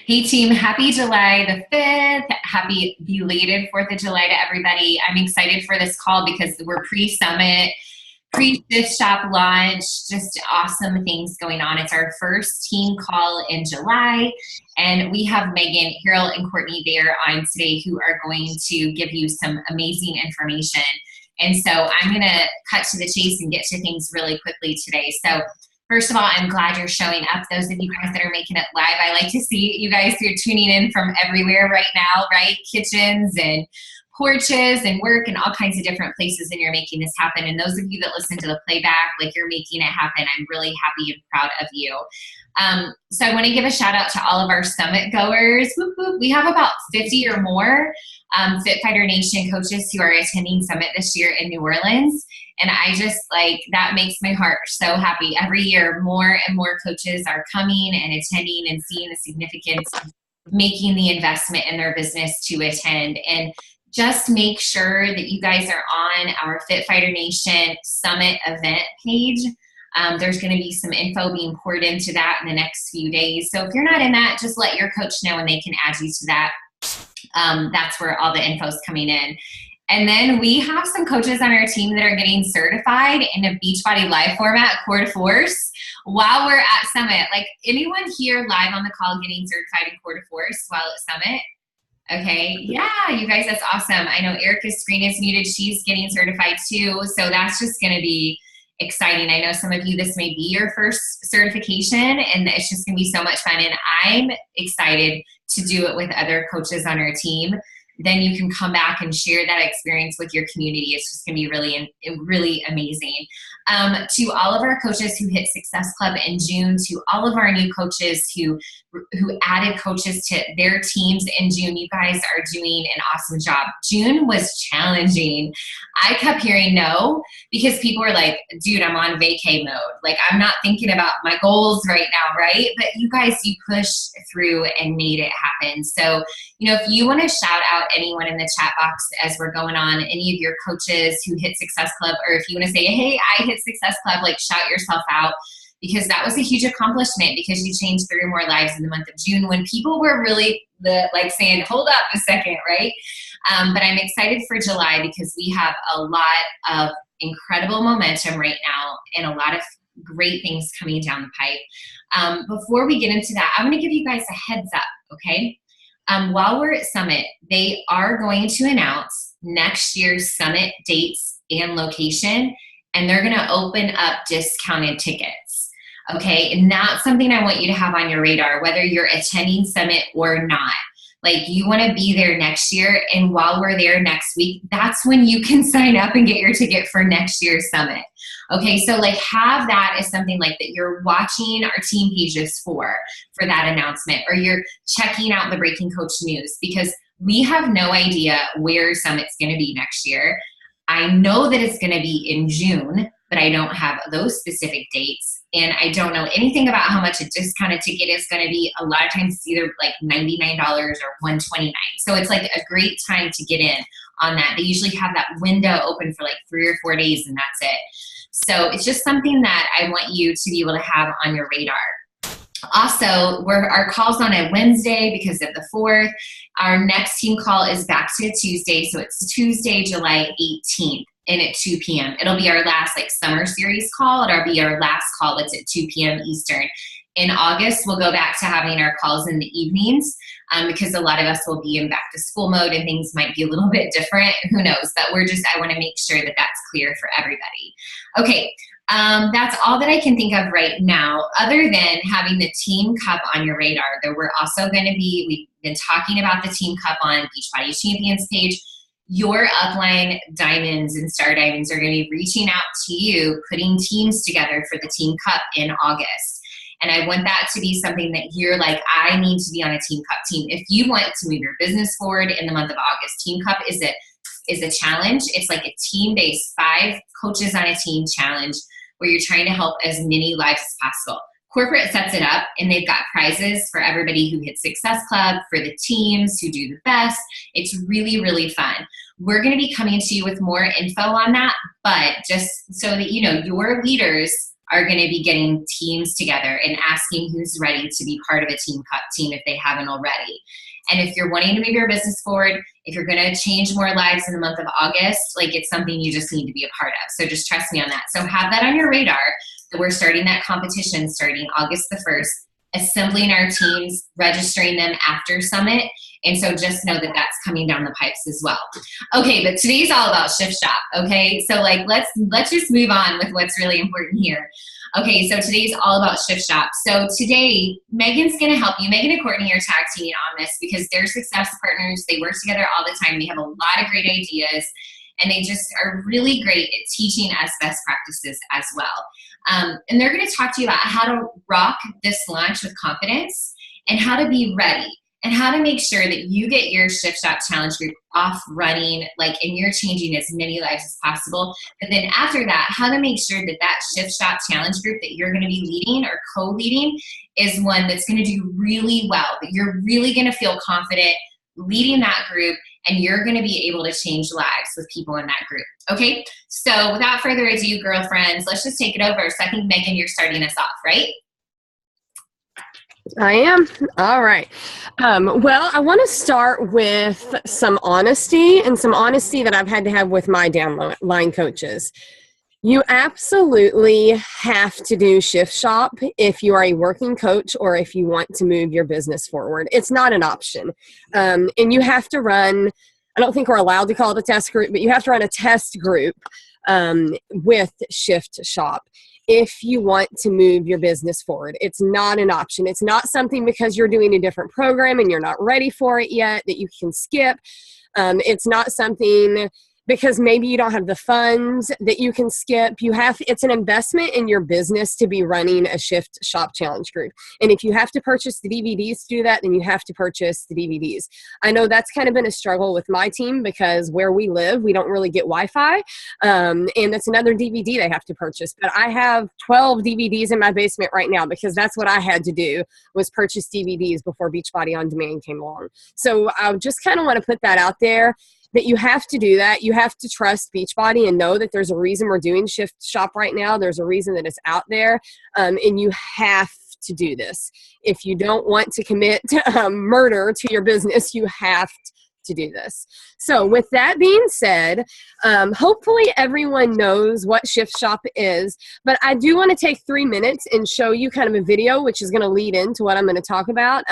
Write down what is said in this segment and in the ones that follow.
Hey team, happy July the 5th. Happy belated 4th of July to everybody. I'm excited for this call because we're pre-summit, pre-shift shop launch, just awesome things going on. It's our first team call in July, and we have Megan, Harold, and Courtney there on today who are going to give you some amazing information. And so I'm going to cut to the chase and get to things really quickly today. So first of all, I'm glad you're showing up. Those of you guys that are making it live, I like to see you guys who are tuning in from everywhere right now, right? Kitchens and porches and work and all kinds of different places, and you're making this happen. And those of you that listen to the playback, like you're making it happen, I'm really happy and proud of you. So I want to give a shout out to all of our summit goers. Whoop, whoop. We have about 50 or more Fit Fighter Nation coaches who are attending summit this year in New Orleans. And I just that makes my heart so happy. Every year, more and more coaches are coming and attending and seeing the significance of making the investment in their business to attend. And just make sure that you guys are on our Fit Fighter Nation Summit event page. There's going to be some info being poured into that in the next few days. So if you're not in that, just let your coach know and they can add you to that. That's where all the info is coming in. And then we have some coaches on our team that are getting certified in a Beachbody Live format, Core to Force, while we're at Summit. Like, anyone here live on the call getting certified in Core to Force while at Summit? Okay, yeah, you guys, that's awesome. I know Erica's screen is muted. She's getting certified too. So that's just going to be exciting. I know some of you, this may be your first certification, and it's just going to be so much fun. And I'm excited to do it with other coaches on our team. Then you can come back and share that experience with your community. It's just going to be really amazing. To all of our coaches who hit Success Club in June, to all of our new coaches who added coaches to their teams in June, you guys are doing an awesome job. June was challenging. I kept hearing no because people were like, dude, I'm on vacay mode. Like, I'm not thinking about my goals right now, right? But you guys, you pushed through and made it happen. So, if you want to shout out anyone in the chat box as we're going on, any of your coaches who hit Success Club, or if you want to say, hey, I hit Success Club, like, shout yourself out, because that was a huge accomplishment, because you changed 3 or more lives in the month of June when people were really saying, hold up a second, right? But I'm excited for July because we have a lot of incredible momentum right now and a lot of great things coming down the pipe. Before we get into that, I'm going to give you guys a heads up, okay? While we're at Summit, they are going to announce next year's Summit dates and location, and they're going to open up discounted tickets. Okay, and that's something I want you to have on your radar, whether you're attending Summit or not. Like, you want to be there next year, and while we're there next week, that's when you can sign up and get your ticket for next year's Summit. Okay, so have that as something that you're watching our team pages for that announcement, or you're checking out the Breaking Coach news, because we have no idea where Summit's going to be next year. I know that it's going to be in June, but I don't have those specific dates. And I don't know anything about how much a discounted ticket is going to be. A lot of times it's either $99 or $129. So it's a great time to get in on that. They usually have that window open for 3 or 4 days, and that's it. So it's just something that I want you to be able to have on your radar. Also, our call's on a Wednesday because of the 4th. Our next team call is back to Tuesday. So it's Tuesday, July 18th. And at 2 p.m. It'll be our last summer series call. It'll be our last call that's at 2 p.m. Eastern. In August, we'll go back to having our calls in the evenings because a lot of us will be in back to school mode and things might be a little bit different. Who knows? But I want to make sure that that's clear for everybody. Okay, that's all that I can think of right now, other than having the Team Cup on your radar. We're also going to we've been talking about the Team Cup on Beachbody Champions page. Your upline diamonds and star diamonds are going to be reaching out to you, putting teams together for the Team Cup in August. And I want that to be something that you're I need to be on a Team Cup team. If you want to move your business forward in the month of August, Team Cup is a challenge. It's a team-based 5 coaches on a team challenge where you're trying to help as many lives as possible. Corporate sets it up, and they've got prizes for everybody who hits Success Club, for the teams who do the best. It's really fun. We're going to be coming to you with more info on that, but just so that your leaders are going to be getting teams together and asking who's ready to be part of a team if they haven't already. And if you're wanting to move your business forward, if you're going to change more lives in the month of August, like, it's something you just need to be a part of. So just trust me on that. So have that on your radar, that we're starting that competition starting August the 1st, assembling our teams, registering them after Summit. And so just know that that's coming down the pipes as well. Okay, but today's all about Shift Shop, okay? So like, let's just move on with what's really important here. Okay, so today's all about Shift Shop. So today, Megan's gonna help you. Megan and Courtney are tag teaming on this because they're success partners. They work together all the time. They have a lot of great ideas, and they just are really great at teaching us best practices as well. And they're gonna talk to you about how to rock this launch with confidence and how to be ready and how to make sure that you get your Shift Shop Challenge group off running, like, and you're changing as many lives as possible. But then after that, how to make sure that that Shift Shop Challenge group that you're gonna be leading or co-leading is one that's gonna do really well, that you're really gonna feel confident leading that group, and you're gonna be able to change lives with people in that group, okay? So without further ado, girlfriends, let's just take it over. So I think, Megan, you're starting us off, right? I am. All right. Well, I want to start with some honesty, and some honesty that I've had to have with my downline coaches. You absolutely have to do Shift Shop if you are a working coach or if you want to move your business forward. It's not an option. And you have to run, I don't think we're allowed to call it a test group, but you have to run a test group with Shift Shop if you want to move your business forward. It's not an option. It's not something because you're doing a different program and you're not ready for it yet that you can skip. It's not something because maybe you don't have the funds that you can skip. It's an investment in your business to be running a Shift Shop Challenge group. And if you have to purchase the DVDs to do that, then you have to purchase the DVDs. I know that's kind of been a struggle with my team because where we live, we don't really get Wi-Fi. And that's another DVD they have to purchase. But I have 12 DVDs in my basement right now because that's what I had to do, was purchase DVDs before Beachbody On Demand came along. So I just kind of want to put that out there, that you have to do that. You have to trust Beachbody and know that there's a reason we're doing Shift Shop right now. There's a reason that it's out there, and you have to do this. If you don't want to commit murder to your business, you have to do this. So with that being said, hopefully everyone knows what Shift Shop is, but I do want to take 3 minutes and show you kind of a video, which is going to lead into what I'm going to talk about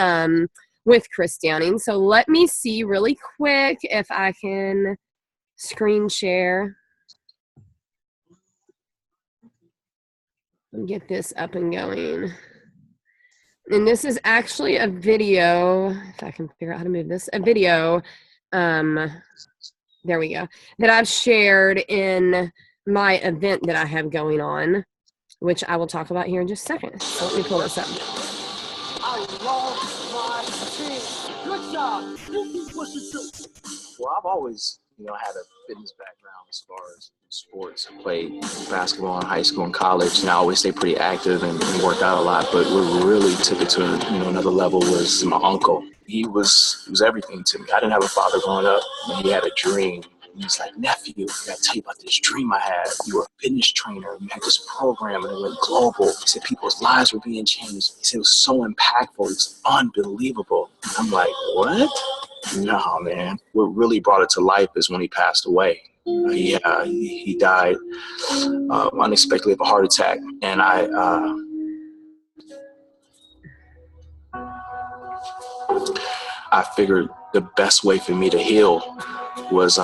with Chris Downing. So let me see really quick if I can screen share and get this up and going. And this is actually a video, if I can figure out how to move this, a video, there we go, that I've shared in my event that I have going on, which I will talk about here in just a second. So let me pull this up. I love my team. Good job. This is what you do. Well, I've always, had a fitness background as far as sports. I played basketball in high school and college, and I always stayed pretty active and worked out a lot. But what really took it to another level was my uncle. He was everything to me. I didn't have a father growing up, and he had a dream. He's like, nephew, I gotta tell you about this dream I had. You were a fitness trainer. You had this program and it went global. He said people's lives were being changed. He said it was so impactful. It was unbelievable. I'm like, what? No, man. What really brought it to life is when he passed away. He died unexpectedly of a heart attack. And I figured the best way for me to heal was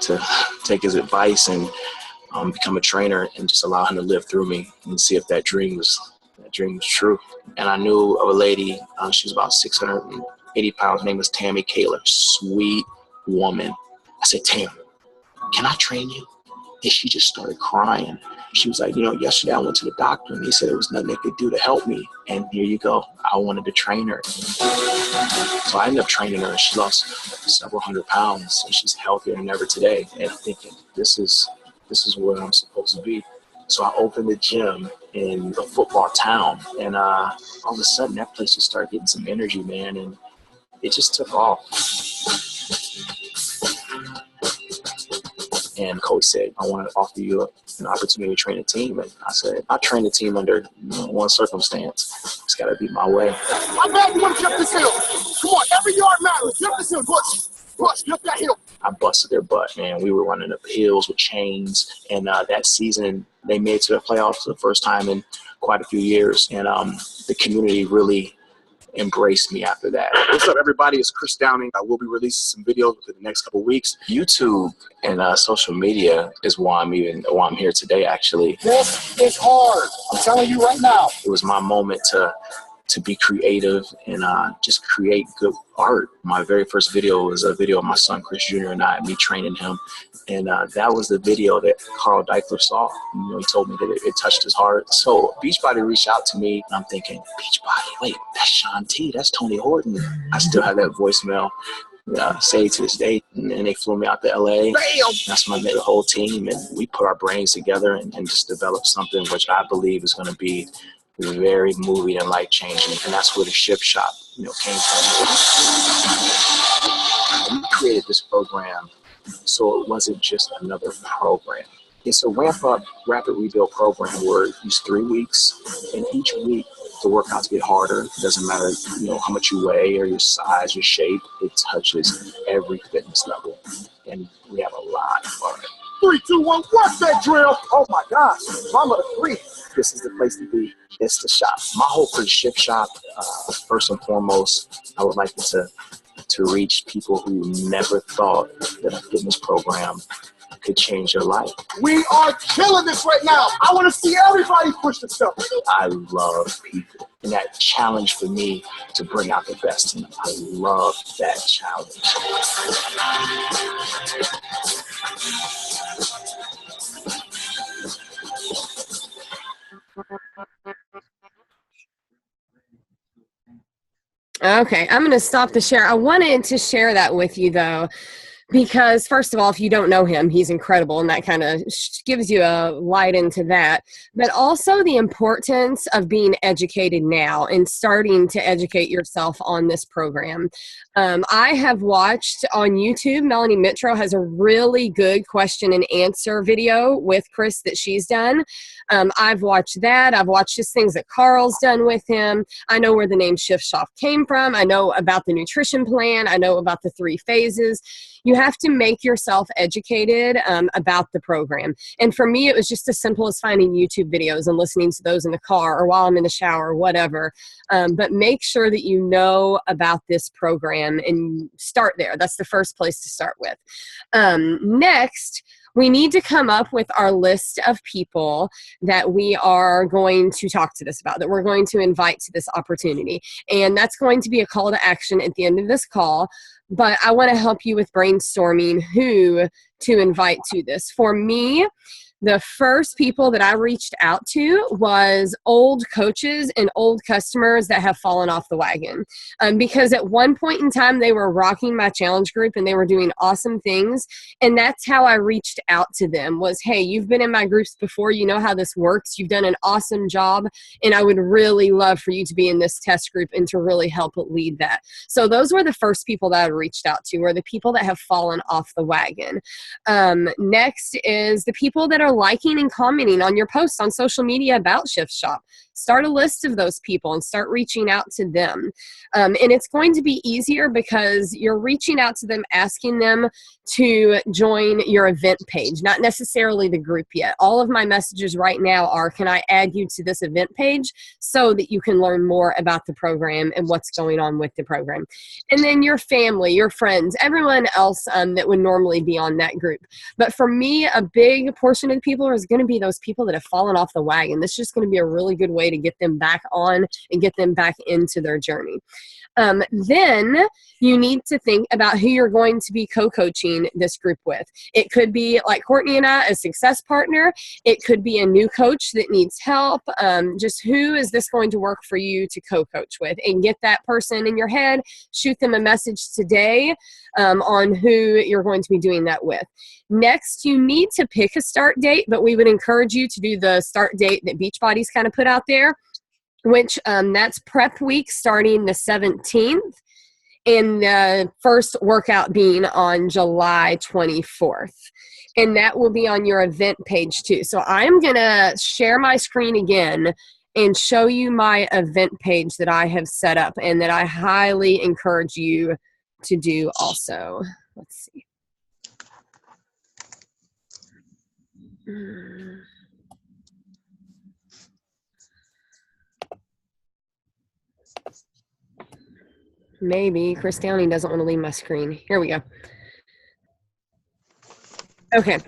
to take his advice and become a trainer and just allow him to live through me and see if that dream was true. And I knew of a lady, she was about 680 pounds. Her name was Tammy Kaler, sweet woman. I said, Tam, can I train you? And she just started crying. She was like, yesterday I went to the doctor and he said there was nothing they could do to help me. And here you go. I wanted to train her. So I ended up training her, and she lost several hundred pounds, and she's healthier than ever today. And I'm thinking, this is where I'm supposed to be. So I opened a gym in a football town, and all of a sudden that place just started getting some energy, man, and it just took off. And coach said, I want to offer you an opportunity to train a team. And I said, I train a team under one circumstance. It's got to be my way. I'm glad you want to jump this hill. Come on, every yard matters. Jump this hill, push, jump that hill. I busted their butt, man. We were running up hills with chains. And that season, they made it to the playoffs for the first time in quite a few years. And the community really embraced me after that. What's up, everybody? It's Chris Downing. I will be releasing some videos within the next couple of weeks. YouTube and social media is why I'm here today, actually. This is hard. I'm telling you right now. It was my moment to be creative and just create good art. My very first video was a video of my son Chris Jr. and I, me training him. And that was the video that Carl Deichler saw. You know, he told me that it touched his heart. So Beachbody reached out to me, and I'm thinking, Beachbody, wait, that's Sean T, that's Tony Horton. I still have that voicemail saved to this day. And they flew me out to LA. Bam! That's when I met the whole team, and we put our brains together and just developed something which I believe is going to be very moving and life-changing. And that's where the Shift Shop, came from. We created this program so it wasn't just another program. It's a ramp-up, rapid rebuild program where it's 3 weeks, and each week the workouts get harder. It doesn't matter, how much you weigh or your size, your shape. It touches every fitness level, and we have a lot of fun. 3, 2, 1, what's that drill? Oh my gosh, mama the 3. This is the place to be. It's the shop. My hope for the Shift Shop, first and foremost, I would like it to reach people who never thought that a fitness program could change their life. We are killing this right now. I want to see everybody push the stuff. I love people, and that challenge for me to bring out the best in them. I love that challenge. Okay, I'm going to stop the share. I wanted to share that with you, though, because first of all, if you don't know him, he's incredible, and that kind of gives you a light into that. But also the importance of being educated now and starting to educate yourself on this program. I have watched on YouTube, Melanie Mitro has a really good question and answer video with Chris that she's done. I've watched that. I've watched just things that Carl's done with him. I know where the name Shift Shop came from. I know about the nutrition plan. I know about the 3 phases. You have to make yourself educated about the program. And for me, it was just as simple as finding YouTube videos and listening to those in the car or while I'm in the shower or whatever. But make sure that you know about this program and start there. That's the first place to start with. Next, we need to come up with our list of people that we are going to talk to this about, that we're going to invite to this opportunity. And that's going to be a call to action at the end of this call. But I want to help you with brainstorming who to invite to this. For me, the first people that I reached out to was old coaches and old customers that have fallen off the wagon. Because at one point in time, they were rocking my challenge group and they were doing awesome things. And that's how I reached out to them was, hey, you've been in my groups before. You know how this works. You've done an awesome job. And I would really love for you to be in this test group and to really help lead that. So those were the first people that I reached out to, were the people that have fallen off the wagon. Next is the people that are liking and commenting on your posts on social media about Shift Shop. Start a list of those people and start reaching out to them. And it's going to be easier because you're reaching out to them, asking them to join your event page, not necessarily the group yet. All of my messages right now are, can I add you to this event page so that you can learn more about the program and what's going on with the program. And then your family, your friends, everyone else that would normally be on that group. But for me, a big portion of the people is going to be those people that have fallen off the wagon. This is just going to be a really good way to get them back on and get them back into their journey. Then you need to think about who you're going to be co-coaching this group with. It could be like Courtney and I, a success partner. It could be a new coach that needs help. Just who is this going to work for you to co-coach with? And get that person in your head. Shoot them a message today on who you're going to be doing that with. Next, you need to pick a start date, but we would encourage you to do the start date that Beachbody's kind of put out there, which that's prep week starting the 17th. and the first workout being on July 24th. And that will be on your event page too. So I'm going to share my screen again and show you my event page that I have set up and that I highly encourage you to do also. Let's see. Maybe Chris Downing doesn't want to leave my screen. Here we go. Okay,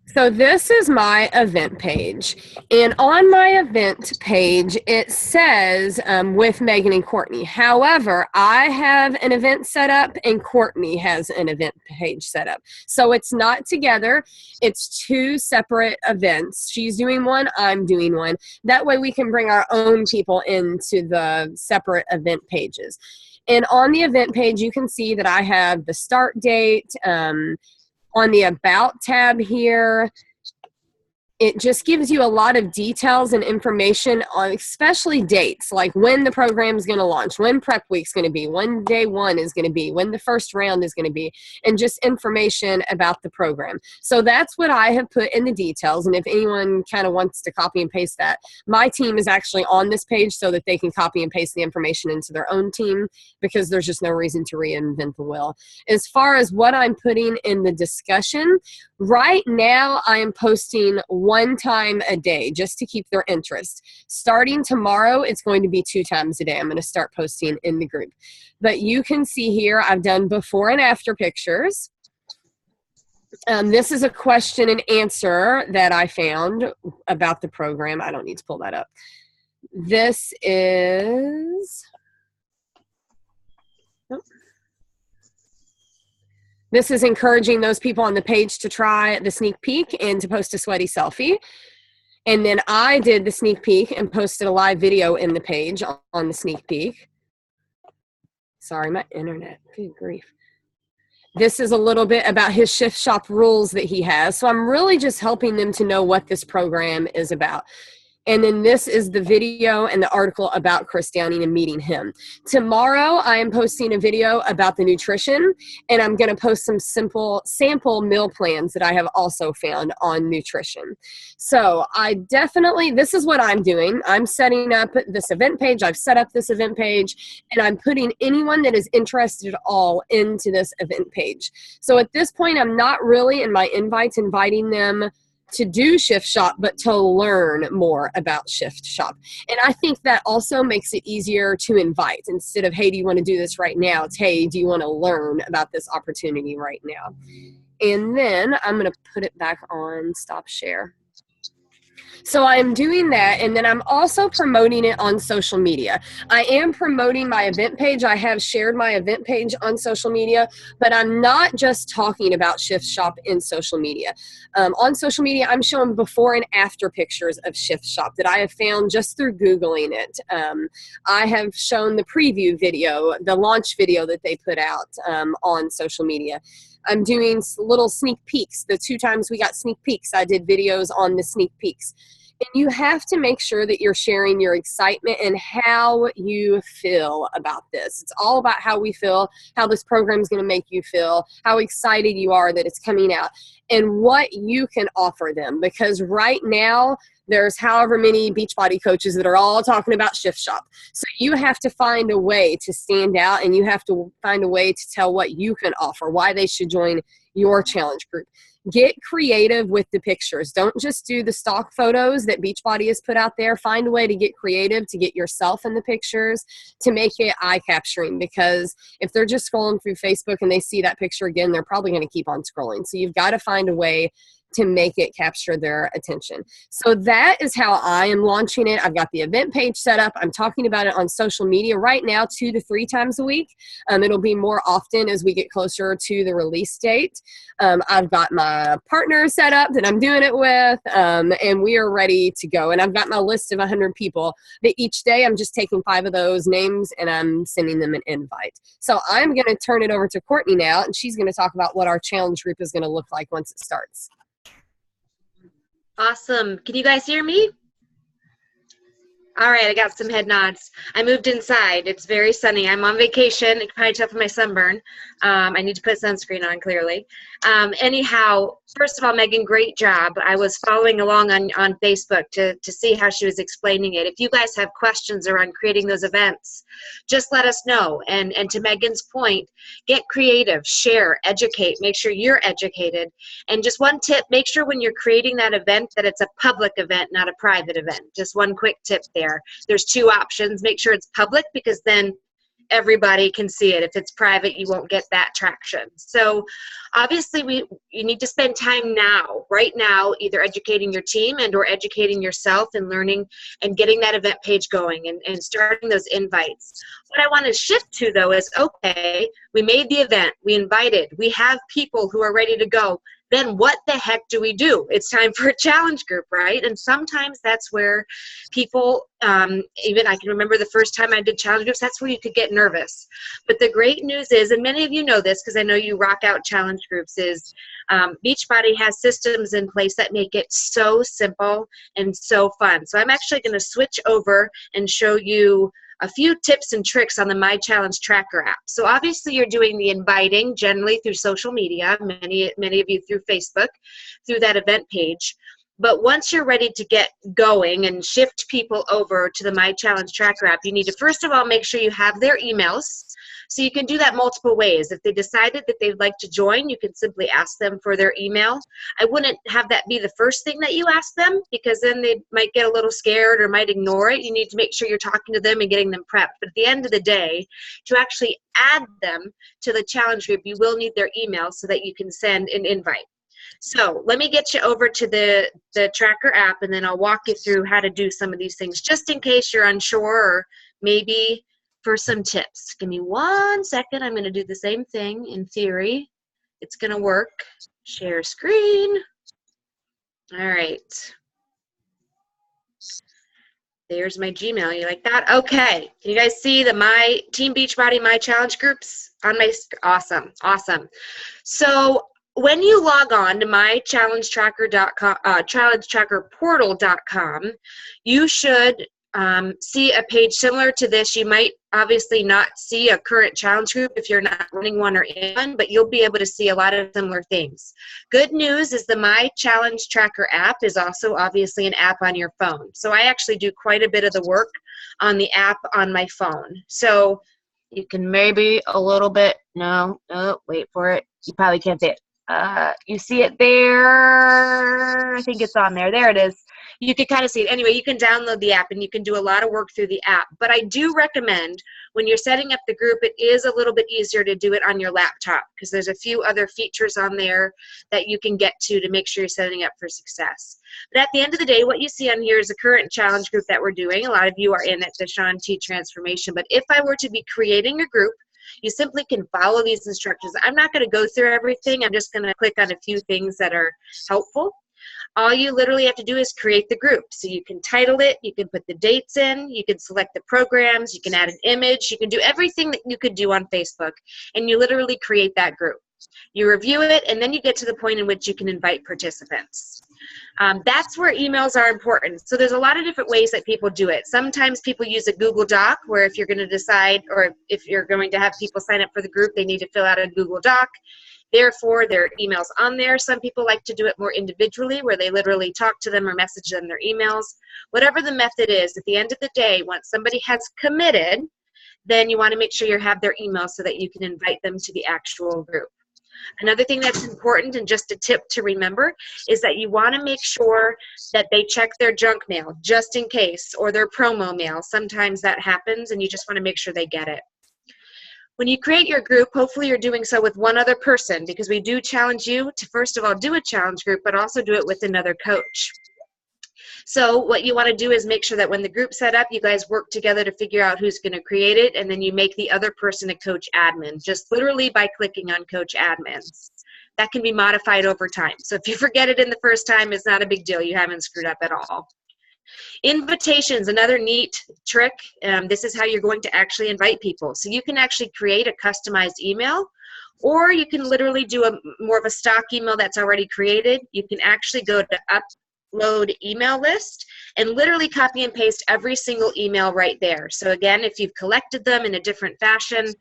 so this is my event page, and on my event page it says with Megan and Courtney. However, I have an event set up and Courtney has an event page set up, so it's not together. It's two separate events. She's doing one, I'm doing one. That way we can bring our own people into the separate event pages. And on the event page you can see that I have the start date. On the About tab here, it just gives you a lot of details and information on especially dates, like when the program is going to launch, when prep week's going to be, when day one is going to be, when the first round is going to be, and just information about the program. So that's what I have put in the details. And if anyone kind of wants to copy and paste that, my team is actually on this page so that they can copy and paste the information into their own team, because there's just no reason to reinvent the wheel. As far as what I'm putting in the discussion, right now I am posting one time a day just to keep their interest. Starting tomorrow, it's going to be 2 times a day. I'm going to start posting in the group. But you can see here, I've done before and after pictures. This is a question and answer that I found about the program. I don't need to pull that up. This is... This is encouraging those people on the page to try the sneak peek and to post a sweaty selfie. And then I did the sneak peek and posted a live video in the page on the sneak peek. Sorry, my internet. Good grief. This is a little bit about his shift shop rules that he has. So I'm really just helping them to know what this program is about. And then this is the video and the article about Chris Downing and meeting him. Tomorrow, I am posting a video about the nutrition, and I'm going to post some simple sample meal plans that I have also found on nutrition. So I definitely, this is what I'm doing. I'm setting up this event page. I've set up this event page, and I'm putting anyone that is interested at all into this event page. So at this point, I'm not really in my invites inviting them to do Shift Shop, but to learn more about Shift Shop. And I think that also makes it easier to invite. Instead of, hey, do you want to do this right now? It's, hey, do you want to learn about this opportunity right now? And then I'm going to put it back on stop share. So I'm doing that, and then I'm also promoting it on social media. I am promoting my event page. I have shared my event page on social media, but I'm not just talking about Shift Shop in social media. On social media, I'm showing before and after pictures of Shift Shop that I have found just through Googling it. I have shown the preview video, the launch video that they put out on social media. I'm doing little sneak peeks. The 2 times we got sneak peeks, I did videos on the sneak peeks. And you have to make sure that you're sharing your excitement and how you feel about this. It's all about how we feel, how this program is going to make you feel, how excited you are that it's coming out, and what you can offer them. Because right now, there's however many Beachbody coaches that are all talking about Shift Shop. So you have to find a way to stand out, and you have to find a way to tell what you can offer, why they should join your challenge group. Get creative with the pictures. Don't just do the stock photos that Beachbody has put out there. Find a way to get creative, to get yourself in the pictures, to make it eye-capturing. Because if they're just scrolling through Facebook and they see that picture again, they're probably going to keep on scrolling. So you've got to find a way to make it capture their attention. So that is how I am launching it. I've got the event page set up. I'm talking about it on social media right now 2 to 3 times a week. It'll be more often as we get closer to the release date. I've got my partner set up that I'm doing it with, and we are ready to go. And I've got my list of 100 people that each day I'm just taking 5 of those names and I'm sending them an invite. So I'm going to turn it over to Courtney now, and she's going to talk about what our challenge group is going to look like once it starts. Awesome. Can you guys hear me? All right, I got some head nods. I moved inside. It's very sunny. I'm on vacation. You can probably tell from my sunburn. I need to put sunscreen on, clearly. Anyhow, first of all, Megan, great job. I was following along on Facebook to see how she was explaining it. If you guys have questions around creating those events, just let us know. And to Megan's point, get creative, share, educate, make sure you're educated. And just one tip, make sure when you're creating that event that it's a public event, not a private event. Just one quick tip there. There's two options. Make sure it's public, because then everybody can see it. If it's private, you won't get that traction. So obviously you need to spend time now, right now, either educating your team and or educating yourself and learning and getting that event page going and starting those invites. What I want to shift to, though, is, okay, we made the event, we invited, we have people who are ready to go. Then what the heck do we do? It's time for a challenge group, right? And sometimes that's where people, even I can remember the first time I did challenge groups, that's where you could get nervous. But the great news is, and many of you know this because I know you rock out challenge groups, is Beachbody has systems in place that make it so simple and so fun. So I'm actually going to switch over and show you a few tips and tricks on the My Challenge Tracker app. So obviously you're doing the inviting generally through social media, many of you through Facebook, through that event page. But once you're ready to get going and shift people over to the My Challenge Tracker app, you need to first of all make sure you have their emails. So you can do that multiple ways. If they decided that they'd like to join, you can simply ask them for their email. I wouldn't have that be the first thing that you ask them, because then they might get a little scared or might ignore it. You need to make sure you're talking to them and getting them prepped. But at the end of the day, to actually add them to the challenge group, you will need their email so that you can send an invite. So let me get you over to the Tracker app, and then I'll walk you through how to do some of these things, just in case you're unsure, or maybe for some tips. Give me 1 second. I'm going to do the same thing. In theory, it's going to work. Share screen. All right. There's my Gmail. You like that? Okay. Can you guys see the My Team Beachbody My Challenge groups on my screen? Awesome. Awesome. So when you log on to mychallengetracker.com, challengetrackerportal.com, you should see a page similar to this. You might obviously not see a current challenge group if you're not running one or in one, but you'll be able to see a lot of similar things. Good news is the My Challenge Tracker app is also obviously an app on your phone. So I actually do quite a bit of the work on the app on my phone. So you can maybe a little bit, no, wait for it. You probably can't see it. You see it there? I think it's on there. There it is. You can kind of see it. Anyway, you can download the app and you can do a lot of work through the app. But I do recommend when you're setting up the group, it is a little bit easier to do it on your laptop, because there's a few other features on there that you can get to make sure you're setting up for success. But at the end of the day, what you see on here is a current challenge group that we're doing. A lot of you are in it, the Shaun T Transformation. But if I were to be creating a group, you simply can follow these instructions. I'm not going to go through everything. I'm just going to click on a few things that are helpful. All you literally have to do is create the group. So you can title it, you can put the dates in, you can select the programs, you can add an image, you can do everything that you could do on Facebook, and you literally create that group. You review it, and then you get to the point in which you can invite participants. That's where emails are important. So there's a lot of different ways that people do it. Sometimes people use a Google Doc, where if you're going to decide, or if you're going to have people sign up for the group, they need to fill out a Google Doc. Therefore, their emails on there. Some people like to do it more individually, where they literally talk to them or message them their emails. Whatever the method is, at the end of the day, once somebody has committed, then you want to make sure you have their email so that you can invite them to the actual group. Another thing that's important, and just a tip to remember, is that you want to make sure that they check their junk mail just in case, or their promo mail. Sometimes that happens, and you just want to make sure they get it. When you create your group, hopefully you're doing so with one other person, because we do challenge you to first of all do a challenge group, but also do it with another coach. So what you want to do is make sure that when the group's set up, you guys work together to figure out who's going to create it, and then you make the other person a coach admin, just literally by clicking on coach admins. That can be modified over time. So if you forget it in the first time, it's not a big deal. You haven't screwed up at all. Invitations, another neat trick. This is how you're going to actually invite people. So you can actually create a customized email, or you can literally do more of a stock email that's already created. You can actually go to load email list and literally copy and paste every single email right there. So again, if you've collected them in a different fashion,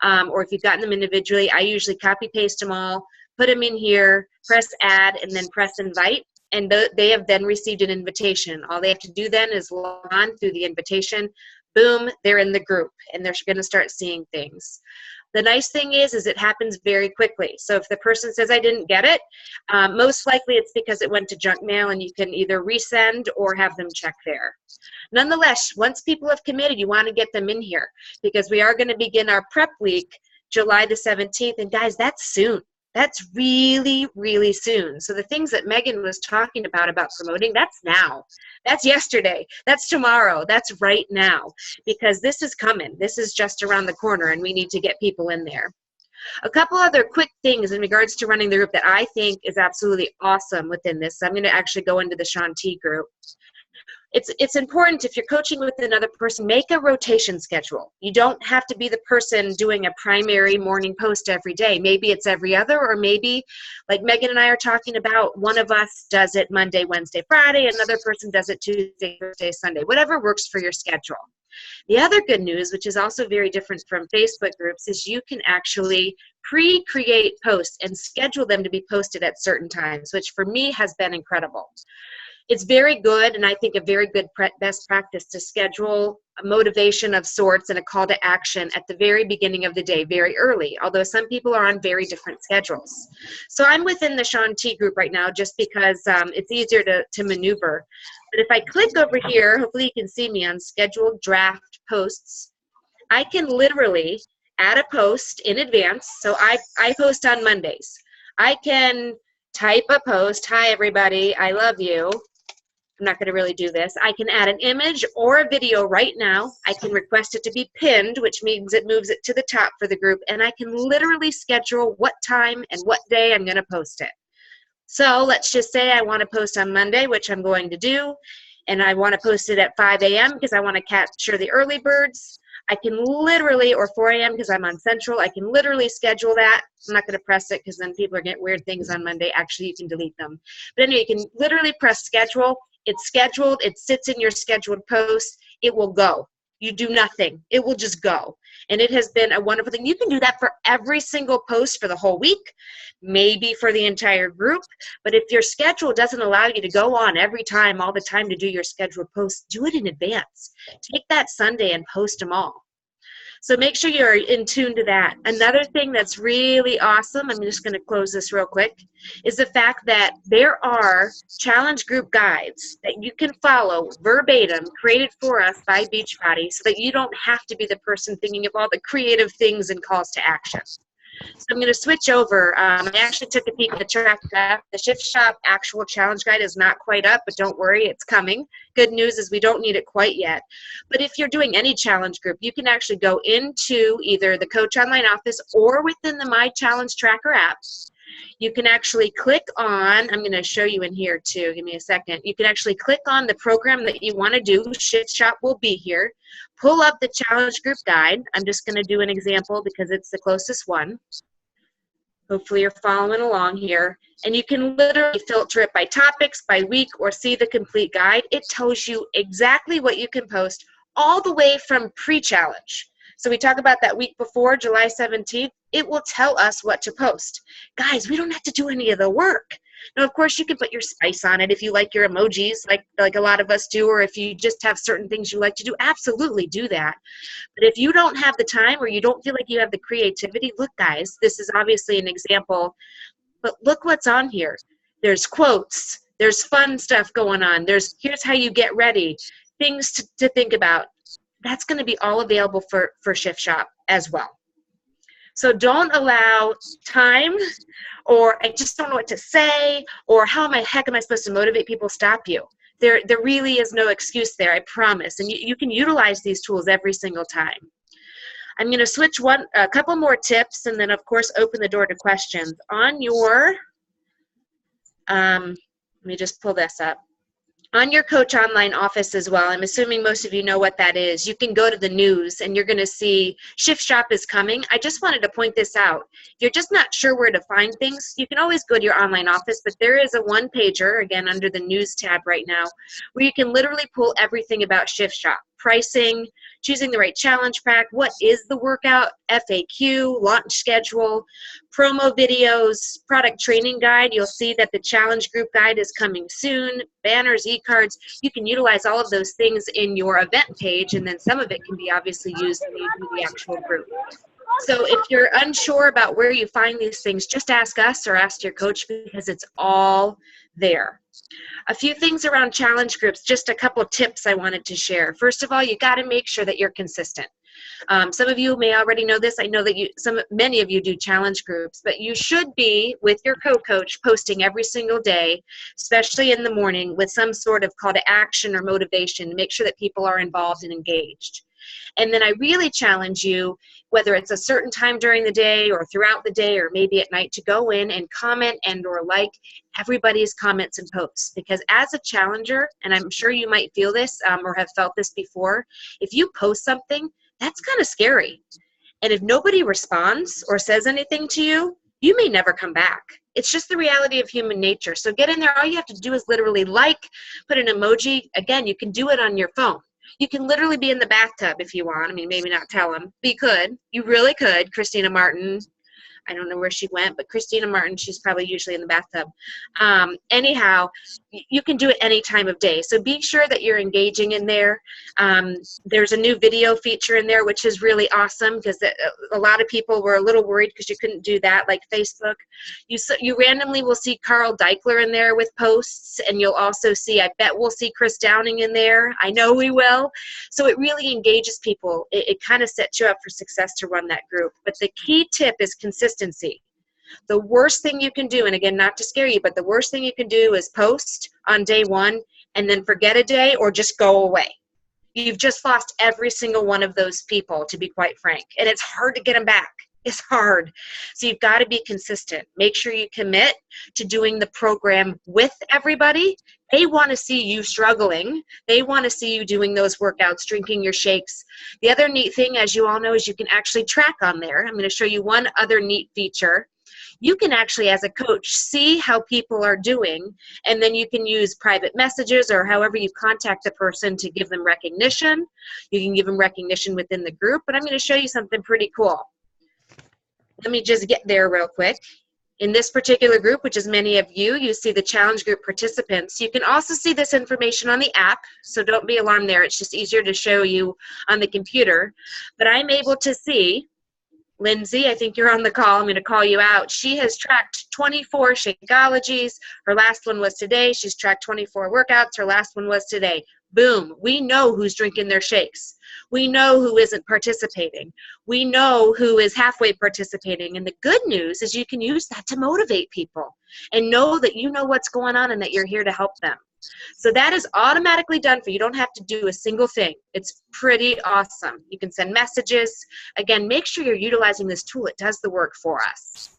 or if you've gotten them individually, I usually copy paste them all, put them in here, press add, and then press invite. And they have then received an invitation. All they have to do then is log on through the invitation. Boom, they're in the group, and they're going to start seeing things. The nice thing is it happens very quickly. So if the person says, I didn't get it, most likely it's because it went to junk mail, and you can either resend or have them check there. Nonetheless, once people have committed, you want to get them in here, because we are going to begin our prep week July the 17th. And guys, that's soon. That's really, really soon. So the things that Megan was talking about promoting, that's now. That's yesterday. That's tomorrow. That's right now. Because this is coming. This is just around the corner, and we need to get people in there. A couple other quick things in regards to running the group that I think is absolutely awesome within this. So I'm going to actually go into the Shaun T group. It's important, if you're coaching with another person, make a rotation schedule. You don't have to be the person doing a primary morning post every day. Maybe it's every other, or maybe, like Megan and I are talking about, one of us does it Monday, Wednesday, Friday, another person does it Tuesday, Thursday, Sunday, whatever works for your schedule. The other good news, which is also very different from Facebook groups, is you can actually pre-create posts and schedule them to be posted at certain times, which for me has been incredible. It's very good, and I think a very good best practice, to schedule a motivation of sorts and a call to action at the very beginning of the day, very early, although some people are on very different schedules. So I'm within the Shaun T group right now just because it's easier to maneuver. But if I click over here, hopefully you can see me on scheduled draft posts, I can literally add a post in advance. So I post on Mondays. I can type a post, hi everybody, I love you. I'm not going to really do this. I can add an image or a video right now. I can request it to be pinned, which means it moves it to the top for the group, and I can literally schedule what time and what day I'm going to post it. So let's just say I want to post on Monday, which I'm going to do, and I want to post it at 5 a.m. because I want to capture the early birds. I can literally, or 4 a.m. because I'm on Central, I can literally schedule that. I'm not going to press it because then people are getting weird things on Monday. Actually, you can delete them. But anyway, you can literally press schedule. It's scheduled. It sits in your scheduled post. It will go. You do nothing. It will just go. And it has been a wonderful thing. You can do that for every single post for the whole week, maybe for the entire group. But if your schedule doesn't allow you to go on every time, all the time, to do your scheduled posts, do it in advance. Take that Sunday and post them all. So make sure you're in tune to that. Another thing that's really awesome, I'm just going to close this real quick, is the fact that there are challenge group guides that you can follow verbatim, created for us by Beachbody, so that you don't have to be the person thinking of all the creative things and calls to action. So I'm going to switch over. I actually took a peek at the track. The Shift Shop actual challenge guide is not quite up, but don't worry, it's coming. Good news is we don't need it quite yet. But if you're doing any challenge group, you can actually go into either the Coach Online Office or within the My Challenge Tracker app. You can actually click on, I'm going to show you in here too, give me a second. You can actually click on the program that you want to do. Shift Shop will be here. Pull up the challenge group guide. I'm just going to do an example because it's the closest one. Hopefully you're following along here. And you can literally filter it by topics, by week, or see the complete guide. It tells you exactly what you can post all the way from pre-challenge. So we talk about that week before, July 17th. It will tell us what to post. Guys, we don't have to do any of the work. Now, of course, you can put your spice on it if you like your emojis, like a lot of us do, or if you just have certain things you like to do, absolutely do that. But if you don't have the time or you don't feel like you have the creativity, look, guys, this is obviously an example, but look what's on here. There's quotes. There's fun stuff going on. Here's how you get ready, things to think about. That's going to be all available for Shift Shop as well. So don't allow time, or I just don't know what to say, or how the heck am I supposed to motivate people, stop you. There really is no excuse there, I promise. And you can utilize these tools every single time. I'm going to switch a couple more tips, and then, of course, open the door to questions. On your, let me just pull this up. On your Coach Online office as well, I'm assuming most of you know what that is. You can go to the news and you're going to see Shift Shop is coming. I just wanted to point this out. If you're just not sure where to find things, you can always go to your online office, but there is a one-pager, again, under the news tab right now, where you can literally pull everything about Shift Shop. Pricing, choosing the right challenge pack, what is the workout, FAQ, launch schedule, promo videos, product training guide. You'll see that the challenge group guide is coming soon, banners, e-cards. You can utilize all of those things in your event page, and then some of it can be obviously used when you do the actual group. So if you're unsure about where you find these things, just ask us or ask your coach, because it's all there. A few things around challenge groups, just a couple tips I wanted to share. First of all, you got to make sure that you're consistent. Some of you may already know this. I know that many of you do challenge groups, but you should be with your co-coach posting every single day, especially in the morning, with some sort of call to action or motivation to make sure that people are involved and engaged. And then I really challenge you, whether it's a certain time during the day or throughout the day or maybe at night, to go in and comment and or like everybody's comments and posts. Because as a challenger, and I'm sure you might feel this or have felt this before, if you post something, that's kind of scary. And if nobody responds or says anything to you, you may never come back. It's just the reality of human nature. So get in there. All you have to do is literally like, put an emoji. Again, you can do it on your phone. You can literally be in the bathtub if you want. I mean, maybe not tell them, but you could. You really could. Christina Martin, I don't know where she went, but Christina Martin, she's probably usually in the bathtub. Anyhow, you can do it any time of day. So be sure that you're engaging in there. There's a new video feature in there, which is really awesome, because a lot of people were a little worried because you couldn't do that like Facebook. You randomly will see Carl Deichler in there with posts, and you'll also see, I bet we'll see Chris Downing in there. I know we will. So it really engages people. It kind of sets you up for success to run that group. But the key tip is consistency. The worst thing you can do, and again, not to scare you, but the worst thing you can do is post on day one and then forget a day or just go away. You've just lost every single one of those people, to be quite frank. And it's hard to get them back. It's hard. So you've got to be consistent. Make sure you commit to doing the program with everybody. They want to see you struggling. They want to see you doing those workouts, drinking your shakes. The other neat thing, as you all know, is you can actually track on there. I'm going to show you one other neat feature. You can actually, as a coach, see how people are doing, and then you can use private messages or however you contact the person to give them recognition. You can give them recognition within the group, but I'm going to show you something pretty cool. Let me just get there real quick. In this particular group, which is many of you, you see the challenge group participants. You can also see this information on the app, so don't be alarmed there. It's just easier to show you on the computer. But I'm able to see, Lindsay, I think you're on the call. I'm going to call you out. She has tracked 24 Shakeologies. Her last one was today. She's tracked 24 workouts. Her last one was today. Boom. We know who's drinking their shakes. We know who isn't participating. We know who is halfway participating. And the good news is you can use that to motivate people and know that you know what's going on and that you're here to help them. So that is automatically done for you. You don't have to do a single thing. It's pretty awesome. You can send messages. Again, make sure you're utilizing this tool. It does the work for us.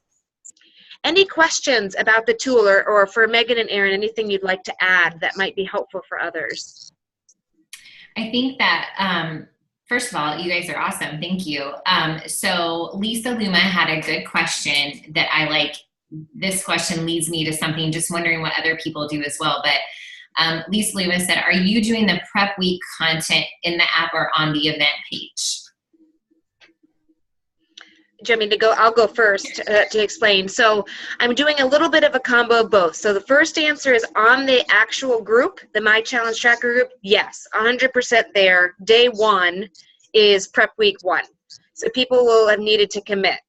Any questions about the tool, or for Megan and Aaron, anything you'd like to add that might be helpful for others? I think that, first of all, you guys are awesome. Thank you. So Lisa Luma had a good question that I like. This question leads me to something, just wondering what other people do as well. But Lisa Luma said, are you doing the prep week content in the app or on the event page? Do you want me to go? I'll go first to explain. So I'm doing a little bit of a combo of both. So the first answer is on the actual group, the My Challenge Tracker group. Yes, 100% there. Day one is prep week 1. So people will have needed to commit.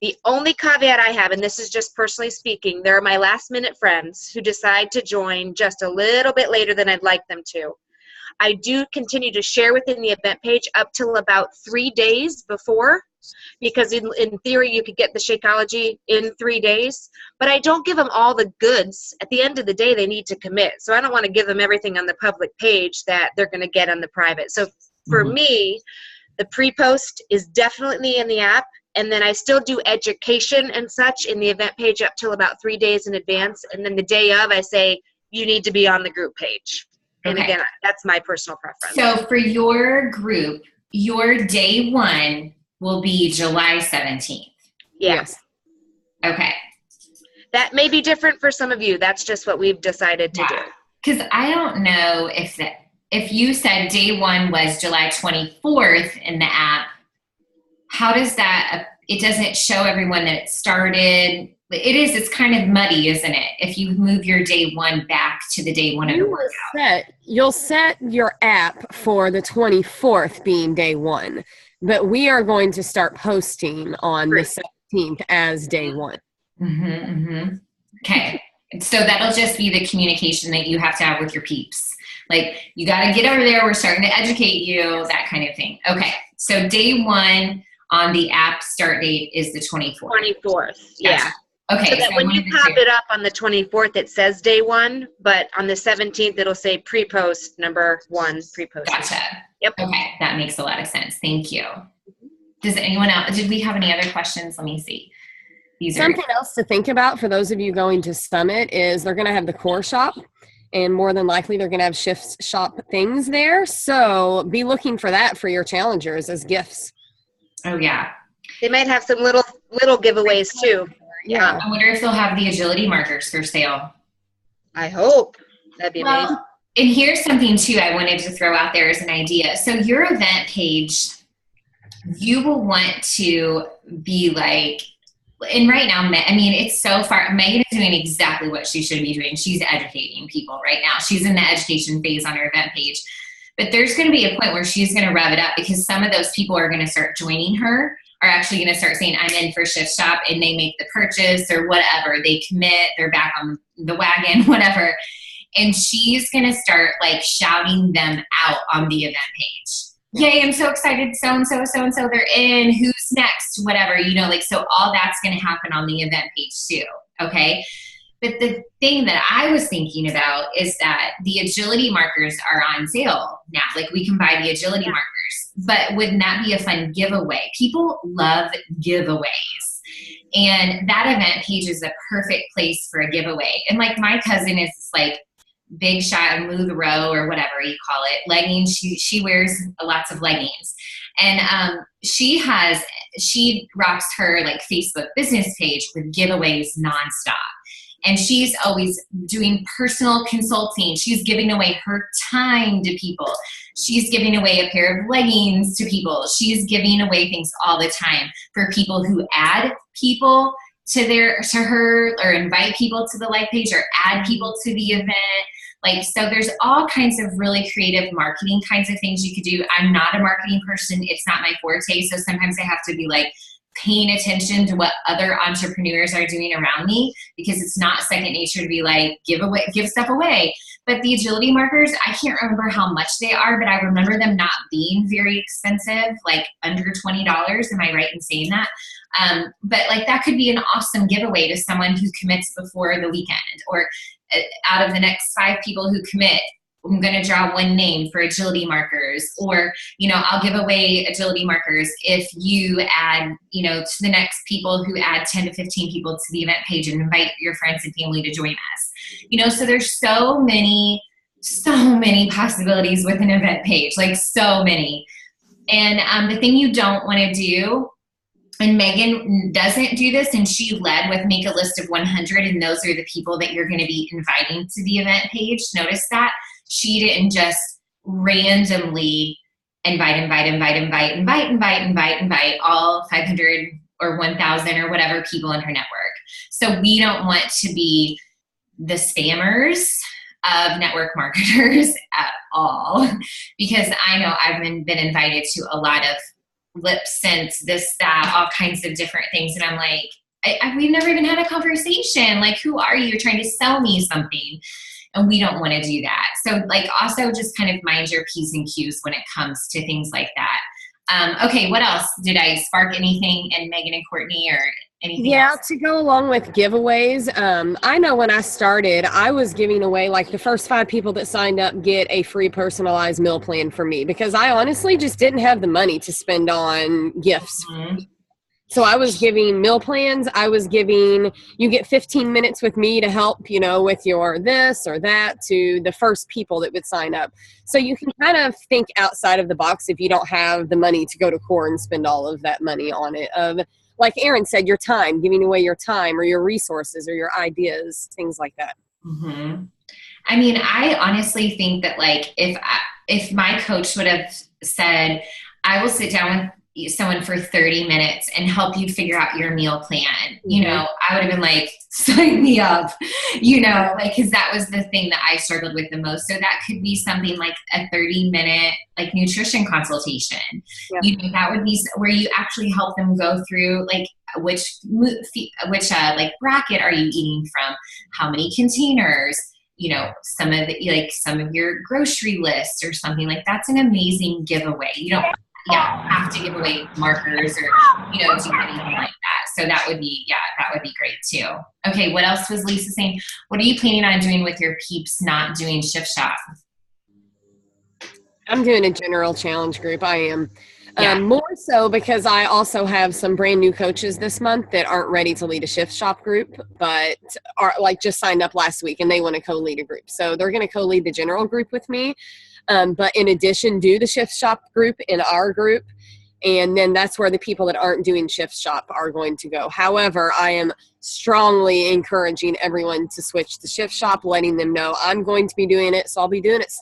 The only caveat I have, and this is just personally speaking, there are my last minute friends who decide to join just a little bit later than I'd like them to. I do continue to share within the event page up till about 3 days before, because in theory you could get the Shakeology in 3 days, but I don't give them all the goods. At the end of the day, they need to commit. So I don't want to give them everything on the public page that they're going to get on the private. So for me, the pre-post is definitely in the app, and then I still do education and such in the event page up till about 3 days in advance, and then the day of I say, you need to be on the group page. And Okay. again, that's my personal preference. So for your group, your day one will be July 17th. Yes. Okay. That may be different for some of you. That's just what we've decided to do. Because I don't know if you said day one was July 24th in the app, how does that, it doesn't show everyone that it started. It's kind of muddy, isn't it? If you move your day one back to the day one of the workout. You'll set your app for the 24th being day one, but we are going to start posting on the 17th as day one. Okay. So that'll just be the communication that you have to have with your peeps. Like, you got to get over there. We're starting to educate you, that kind of thing. Okay. So day one on the app start date is the 24th. 24th. Yeah. Okay. So that when you pop it up on the 24th, it says day one, but on the 17th, it'll say pre-post number one, pre-post. Gotcha. Yep. Okay. That makes a lot of sense. Thank you. Does anyone else, did we have any other questions? Let me see. Something else to think about for those of you going to Summit is they're going to have the core shop, and more than likely they're going to have shift shop things there. So be looking for that for your challengers as gifts. Oh yeah. They might have some little giveaways too. Yeah. I wonder if they'll have the agility markers for sale. I hope. That'd be amazing. And here's something too I wanted to throw out there as an idea. So your event page, you will want to be like, and right now, I mean, it's so far, Megan is doing exactly what she should be doing. She's educating people right now. She's in the education phase on her event page. But there's going to be a point where she's going to rev it up, because some of those people are going to start joining her, are actually going to start saying, I'm in for Shift Shop, and they make the purchase or whatever. They commit, they're back on the wagon, whatever. And she's going to start like shouting them out on the event page. Yay, I'm so excited, so-and-so, so-and-so, they're in, who's next, whatever, like, so all that's going to happen on the event page too, okay? But the thing that I was thinking about is that the agility markers are on sale now. Like, we can buy the agility markers, but wouldn't that be a fun giveaway? People love giveaways. And that event page is a perfect place for a giveaway. And like, my cousin is like, big shot and move the row or whatever you call it, leggings. She wears lots of leggings, and she rocks her like Facebook business page with giveaways nonstop. And she's always doing personal consulting. She's giving away her time to people. She's giving away a pair of leggings to people. She's giving away things all the time for people who add people to her, or invite people to the like page, or add people to the event. Like, so there's all kinds of really creative marketing kinds of things you could do. I'm not a marketing person. It's not my forte. So sometimes I have to be like paying attention to what other entrepreneurs are doing around me, because it's not second nature to be like, give stuff away. But the agility markers, I can't remember how much they are, but I remember them not being very expensive, like under $20. Am I right in saying that? But like, that could be an awesome giveaway to someone who commits before the weekend, or out of the next 5 people who commit, I'm going to draw one name for agility markers. Or, I'll give away agility markers if you add, to the next people who add 10 to 15 people to the event page, and invite your friends and family to join us. So there's so many possibilities with an event page, like so many. And the thing you don't want to do, and Megan doesn't do this, and she led with make a list of 100, and those are the people that you're going to be inviting to the event page. Notice that she didn't just randomly invite all 500 or 1,000 or whatever people in her network. So we don't want to be the spammers of network marketers at all, because I know I've been invited to a lot of lip syncs, this, that, all kinds of different things. And I'm like, we've never even had a conversation. Like, who are you? You're trying to sell me something. And we don't want to do that. So like, also just kind of mind your P's and Q's when it comes to things like that. Okay, what else? Did I spark anything in Megan and Courtney, or anything else? To go along with giveaways, I know when I started, I was giving away, like, the first 5 people that signed up get a free personalized meal plan for me, because I honestly just didn't have the money to spend on gifts. So I was giving meal plans. I was giving, you get 15 minutes with me to help, with your this or that, to the first people that would sign up. So you can kind of think outside of the box if you don't have the money to go to core and spend all of that money on it. Like Erin said, your time, giving away your time or your resources or your ideas, things like that. Mm-hmm. I mean, I honestly think that like if my coach would have said, I will sit down with someone for 30 minutes and help you figure out your meal plan, I would have been like, sign me up, because that was the thing that I struggled with the most. So that could be something like a 30-minute like nutrition consultation. Yeah. That would be where you actually help them go through like which like bracket are you eating from, how many containers, some of your grocery list or something. Like that's an amazing giveaway. You don't have to give away markers or do anything like that. So that would be great too. Okay, what else was Lisa saying? What are you planning on doing with your peeps not doing shift shop? I'm doing a general challenge group. I am. Yeah. More so because I also have some brand new coaches this month that aren't ready to lead a shift shop group, but are like just signed up last week and they want to co-lead a group. So they're going to co-lead the general group with me. But in addition, do the shift shop group in our group. And then that's where the people that aren't doing shift shop are going to go. However, I am strongly encouraging everyone to switch to shift shop, letting them know I'm going to be doing it. So I'll be doing it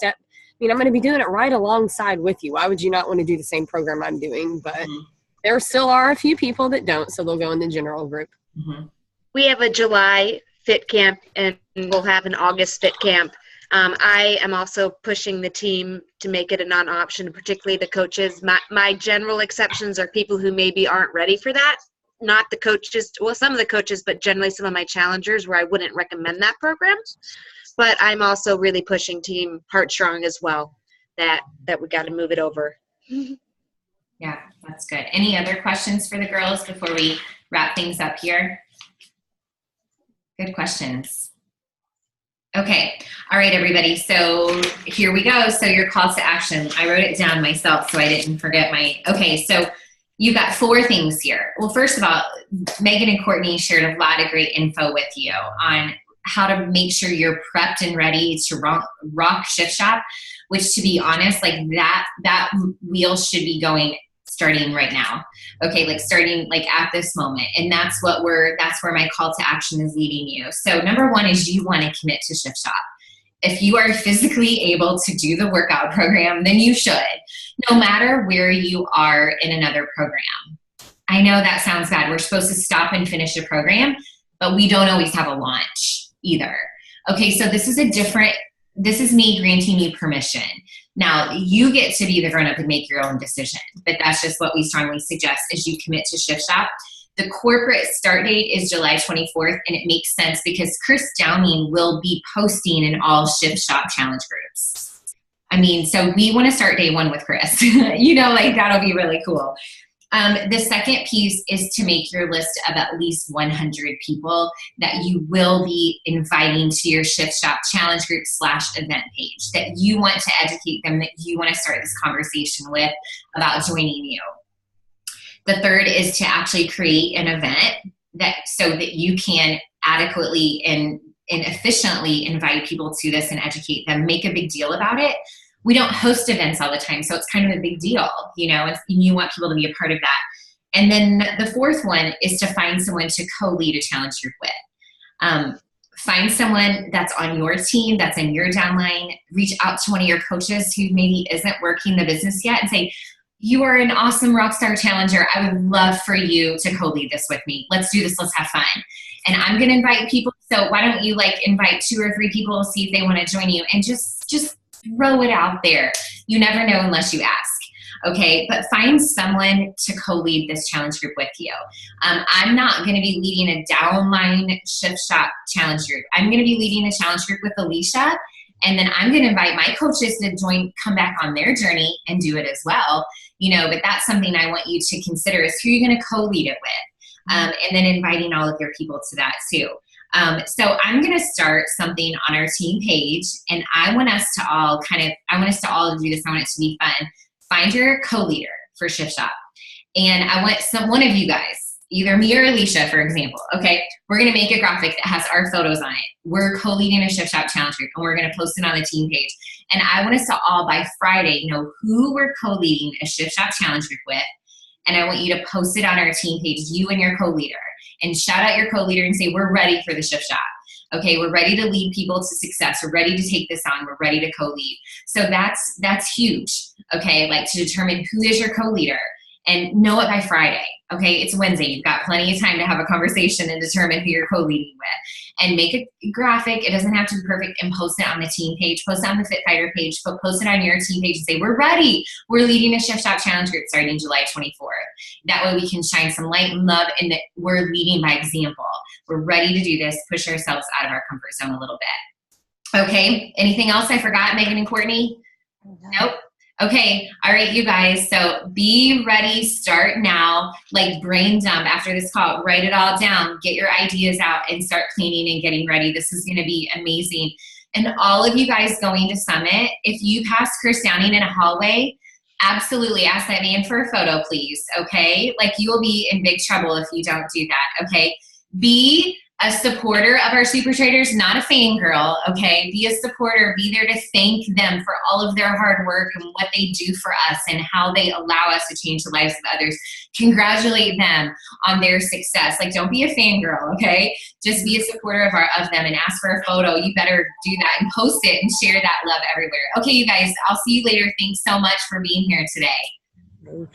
I'm going to be doing it right alongside with you. Why would you not want to do the same program I'm doing? But there still are a few people that don't, so they'll go in the general group. Mm-hmm. We have a July fit camp, and we'll have an August fit camp. I am also pushing the team to make it a non-option, particularly the coaches. My general exceptions are people who maybe aren't ready for that. Not the coaches, well, some of the coaches, but generally some of my challengers where I wouldn't recommend that program. But I'm also really pushing Team Heartstrong as well, that we got to move it over. Yeah, that's good. Any other questions for the girls before we wrap things up here? Good questions. Okay. All right, everybody. So here we go. So your calls to action. I wrote it down myself so I didn't forget okay. So you got 4 things here. Well, first of all, Megan and Courtney shared a lot of great info with you on how to make sure you're prepped and ready to rock shift shop, which, to be honest, like that wheel should be going starting right now. Okay, like starting like at this moment. And that's where my call to action is leading you. So number 1 is you want to commit to shift shop. If you are physically able to do the workout program, then you should, no matter where you are in another program. I know that sounds bad. We're supposed to stop and finish a program, but we don't always have a launch either. Okay, so this is me granting you permission. Now, you get to be the grown-up and make your own decision, but that's just what we strongly suggest is you commit to shift shop. The corporate start date is July 24th, and it makes sense because Chris Downing will be posting in all shift shop challenge groups. I mean, so we want to start day 1 with Chris. That'll be really cool. The second piece is to make your list of at least 100 people that you will be inviting to your shift shop challenge group / event page that you want to educate them, that you want to start this conversation with about joining you. The third is to actually create an event so that you can adequately and efficiently invite people to this and educate them, make a big deal about it. We don't host events all the time, so it's kind of a big deal, and you want people to be a part of that. And then the fourth one is to find someone to co-lead a challenge group with. Find someone that's on your team, that's in your downline. Reach out to one of your coaches who maybe isn't working the business yet and say, you are an awesome Rockstar Challenger. I would love for you to co-lead this with me. Let's do this. Let's have fun. And I'm going to invite people. So why don't you invite 2 or 3 people, see if they want to join you, and just throw it out there. You never know unless you ask. Okay, but find someone to co-lead this challenge group with you. I'm not going to be leading a downline shift shop challenge group. I'm going to be leading a challenge group with Alicia, and then I'm going to invite my coaches to come back on their journey and do it as well. But that's something I want you to consider is who you're going to co-lead it with, and then inviting all of your people to that too. So I'm going to start something on our team page, and I want us to all do this. I want it to be fun. Find your co-leader for Shift Shop. And I want one of you guys either me or Alicia, for example, okay, we're going to make a graphic that has our photos on it. We're co-leading a Shift Shop Challenge group, and we're going to post it on the team page. And I want us to all, by Friday, know who we're co-leading a Shift Shop Challenge group with. And I want you to post it on our team page, you and your co-leader. And shout out your co-leader and say, we're ready for the Shift Shop. Okay, we're ready to lead people to success. We're ready to take this on. We're ready to co-lead. So that's huge, okay, like to determine who is your co-leader. And know it by Friday, okay? It's Wednesday. You've got plenty of time to have a conversation and determine who you're co-leading with. And make a graphic. It doesn't have to be perfect. And post it on the team page. Post it on the Fit Fighter page. Post it on your team page and say, we're ready. We're leading a Shift Shop Challenge group starting July 24th. That way we can shine some light and love, and that we're leading by example. We're ready to do this, push ourselves out of our comfort zone a little bit. Okay, anything else I forgot, Megan and Courtney? Nope. Okay, all right, you guys, so be ready, start now, like brain dump after this call, write it all down, get your ideas out, and start cleaning and getting ready. This is gonna be amazing. And all of you guys going to Summit, if you pass Chris Downing in a hallway, absolutely ask that man for a photo, please, okay? Like, you will be in big trouble if you don't do that, okay? Be a supporter of our super traders, not a fangirl, okay? Be a supporter, be there to thank them for all of their hard work and what they do for us and how they allow us to change the lives of others. Congratulate them on their success. Like, don't be a fangirl, okay? Just be a supporter of them and ask for a photo. You better do that and post it and share that love everywhere. Okay, you guys, I'll see you later. Thanks so much for being here today.